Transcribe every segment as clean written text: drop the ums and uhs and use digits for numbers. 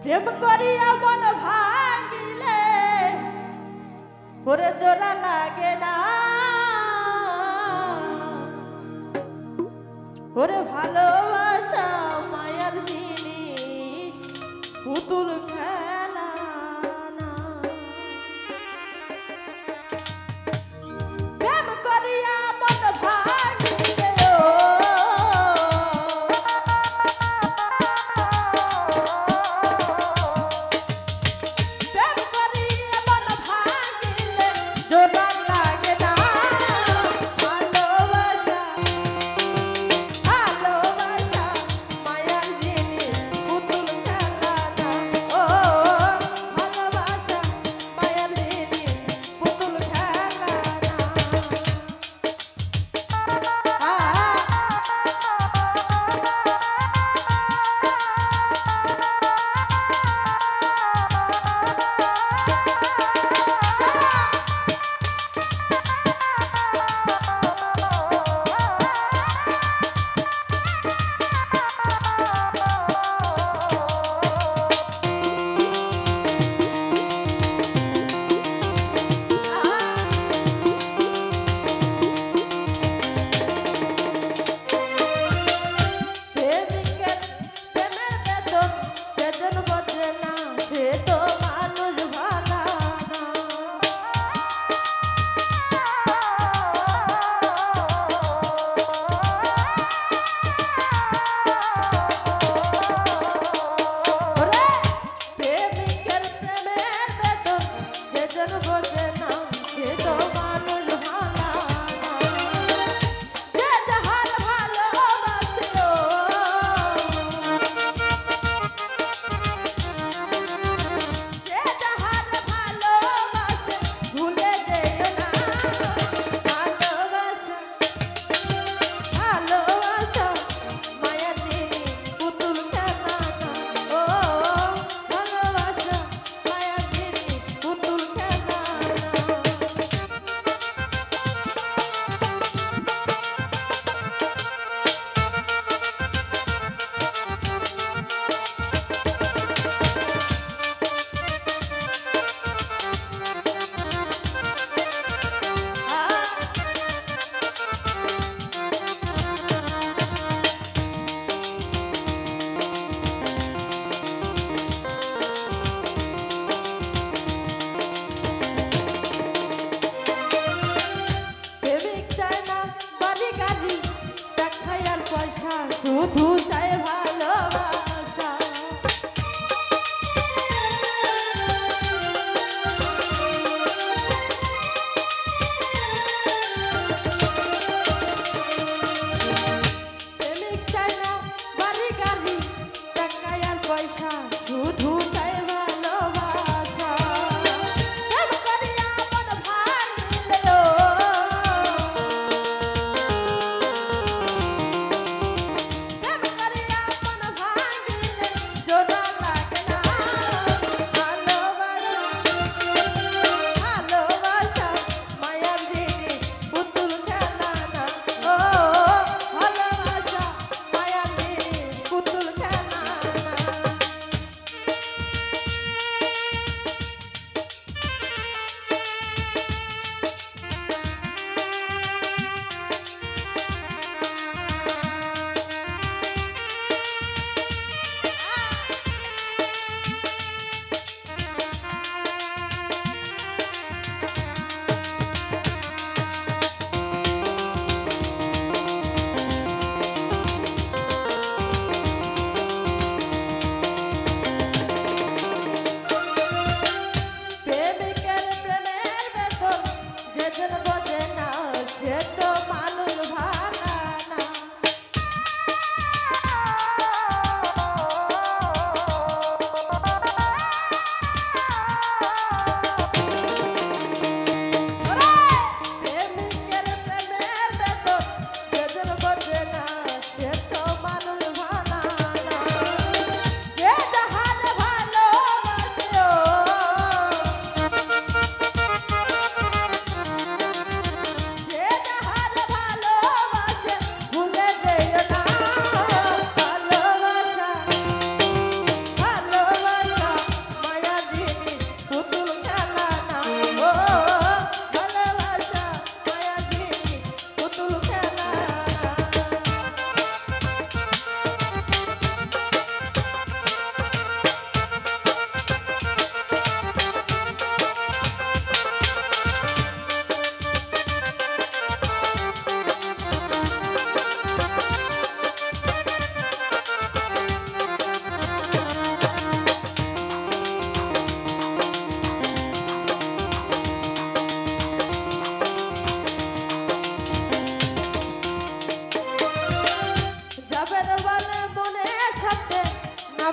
প্রেম করিয়া মন ভাঙিলে ওরে জোড়া লাগে না ওরে ভালোবাসা মায়ার জিনিস পুতুল খেলা না প্রেম করিয়া মন ভাঙিলে শুধু চাই ভালোবাসা প্রেমিক চাই না বাড়ি গাড়ি টাকা আর পয়সা শুধু চাই ভালোবাসা প্রেম করিয়া মন ভাঙিলে প্রেম করিয়া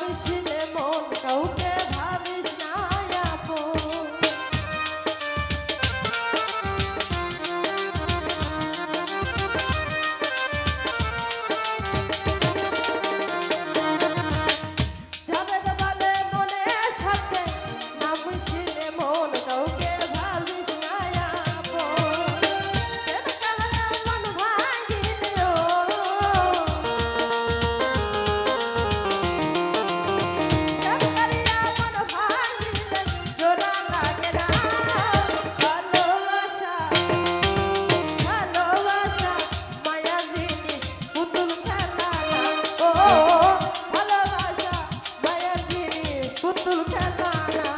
মিশিলে মন কাউকে ভাবিস না আপন যাবে বলে মনের সাথে না মিশিলে মন কাউকে ভাবিস না আপন প্রেম কাহারা মন ভাঙিলেও পুতুল খেলা না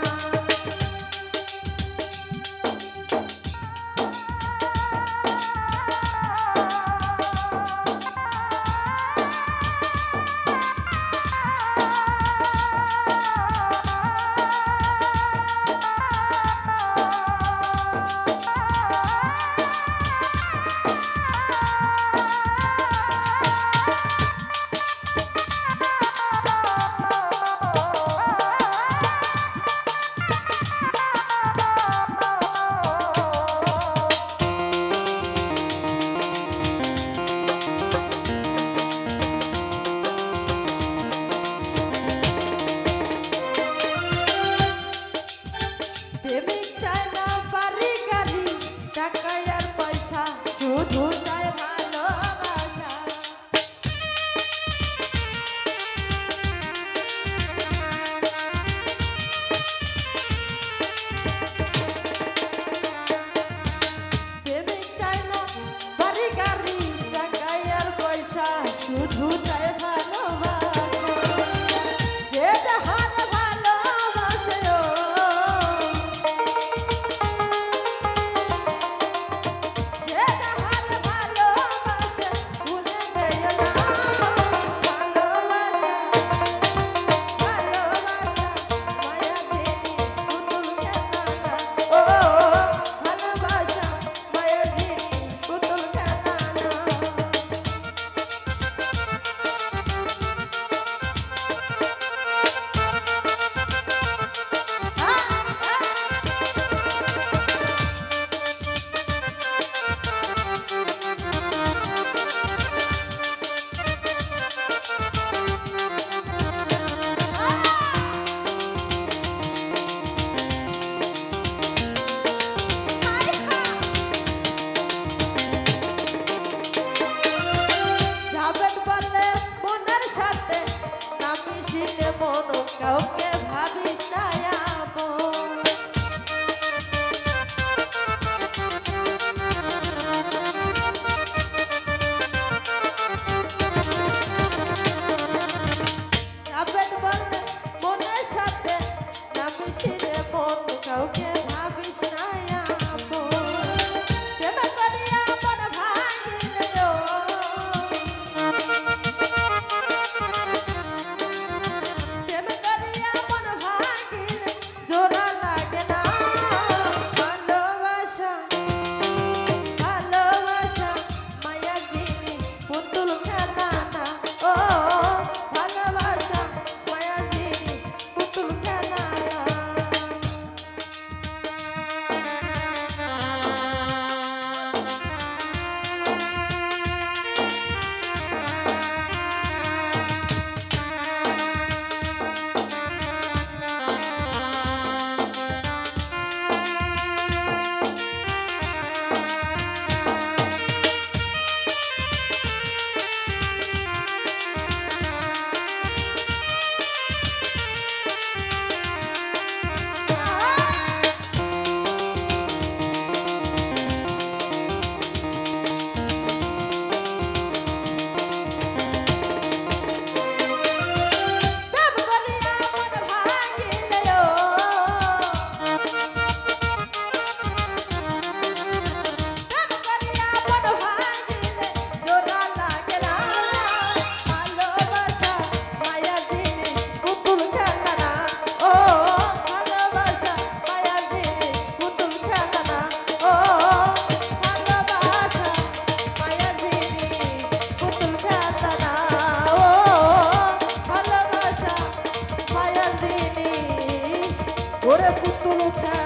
প্রেমিক চায় না বাড়ি গাড়ি টাকা আর পয়সা শুধু চায় ভালোবাসা প্রেমিক চায় না বাড়ি গাড়ি টাকা আর পয়সা শুধু চায় ভালোবাসা যে যাহার ভালোবাসে কাউকে ভাবিস না আপন যাবেন বলে মনের সাথে না মিশিলে মন কাউকে ভাবিস না আপন প্রেম করিয়া মন ভাঙিলেও জোড়া লাগে না ভালোবাসা ভালোবাসা মায়া জিনিস পুতুল খেলা না ও ভালোবাসা মায়া জিনিস পুতুল খেলা না চাই